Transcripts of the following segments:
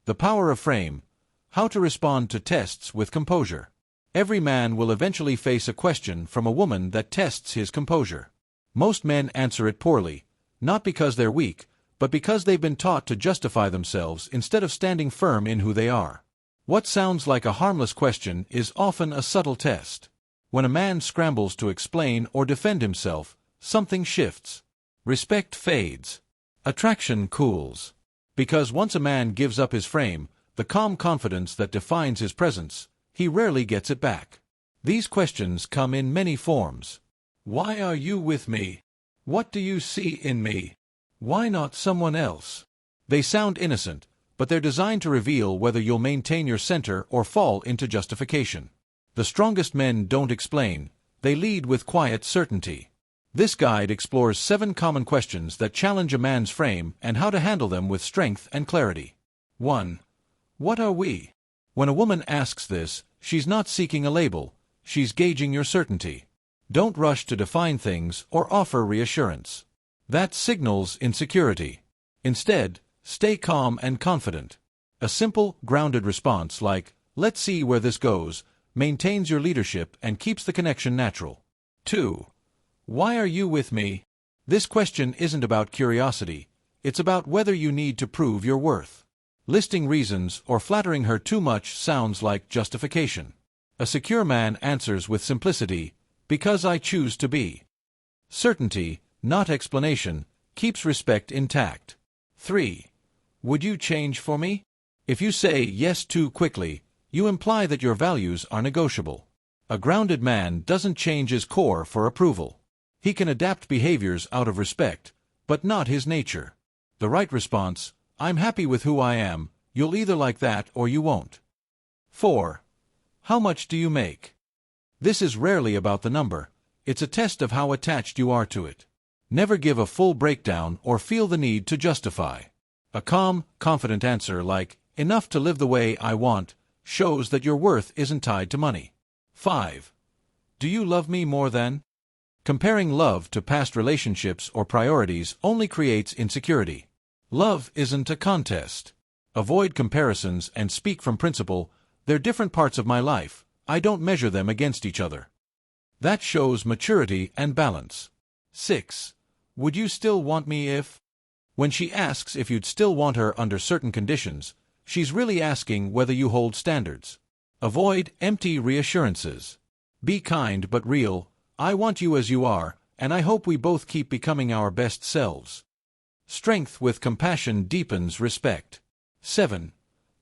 The power of frame. How to respond to tests with composure. Every man will eventually face a question from a woman that tests his composure. Most men answer it poorly, not because they're weak, but because they've been taught to justify themselves instead of standing firm in who they are. What sounds like a harmless question is often a subtle test. When a man scrambles to explain or defend himself, something shifts. Respect fades. Attraction cools. Because once a man gives up his frame, the calm confidence that defines his presence, he rarely gets it back. These questions come in many forms. Why are you with me? What do you see in me? Why not someone else? They sound innocent, but they're designed to reveal whether you'll maintain your center or fall into justification. The strongest men don't explain, they lead with quiet certainty. This guide explores 7 common questions that challenge a man's frame and how to handle them with strength and clarity. 1. What are we? When a woman asks this, she's not seeking a label, she's gauging your certainty. Don't rush to define things or offer reassurance. That signals insecurity. Instead, stay calm and confident. A simple, grounded response like, "Let's see where this goes," maintains your leadership and keeps the connection natural. 2. Why are you with me? This question isn't about curiosity, it's about whether you need to prove your worth. Listing reasons or flattering her too much sounds like justification. A secure man answers with simplicity, "Because I choose to be." Certainty, not explanation, keeps respect intact. 3. Would you change for me? If you say yes too quickly, you imply that your values are negotiable. A grounded man doesn't change his core for approval. He can adapt behaviors out of respect, but not his nature. The right response, "I'm happy with who I am," you'll either like that or you won't. 4. How much do you make? This is rarely about the number. It's a test of how attached you are to it. Never give a full breakdown or feel the need to justify. A calm, confident answer like, "Enough to live the way I want," shows that your worth isn't tied to money. 5. Do you love me more than? Comparing love to past relationships or priorities only creates insecurity. Love isn't a contest. Avoid comparisons and speak from principle, "They're different parts of my life, I don't measure them against each other." That shows maturity and balance. 6. Would you still want me if? When she asks if you'd still want her under certain conditions, she's really asking whether you hold standards. Avoid empty reassurances. Be kind but real, "I want you as you are, and I hope we both keep becoming our best selves." Strength with compassion deepens respect. 7.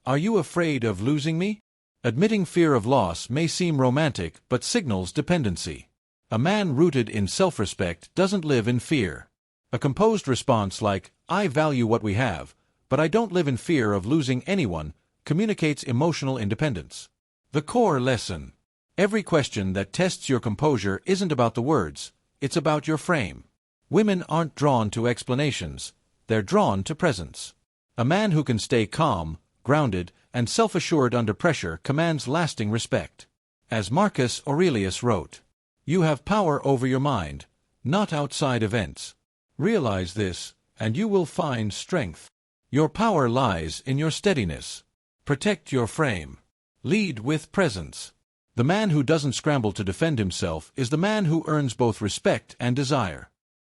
Are you afraid of losing me? Admitting fear of loss may seem romantic but signals dependency. A man rooted in self-respect doesn't live in fear. A composed response like, "I value what we have, but I don't live in fear of losing anyone," communicates emotional independence. The core lesson. Every question that tests your composure isn't about the words, it's about your frame. Women aren't drawn to explanations, they're drawn to presence. A man who can stay calm, grounded, and self-assured under pressure commands lasting respect. As Marcus Aurelius wrote, "You have power over your mind, not outside events. Realize this, and you will find strength. Your power lies in your steadiness. Protect your frame. Lead with presence." The man who doesn't scramble to defend himself is the man who earns both respect and desire.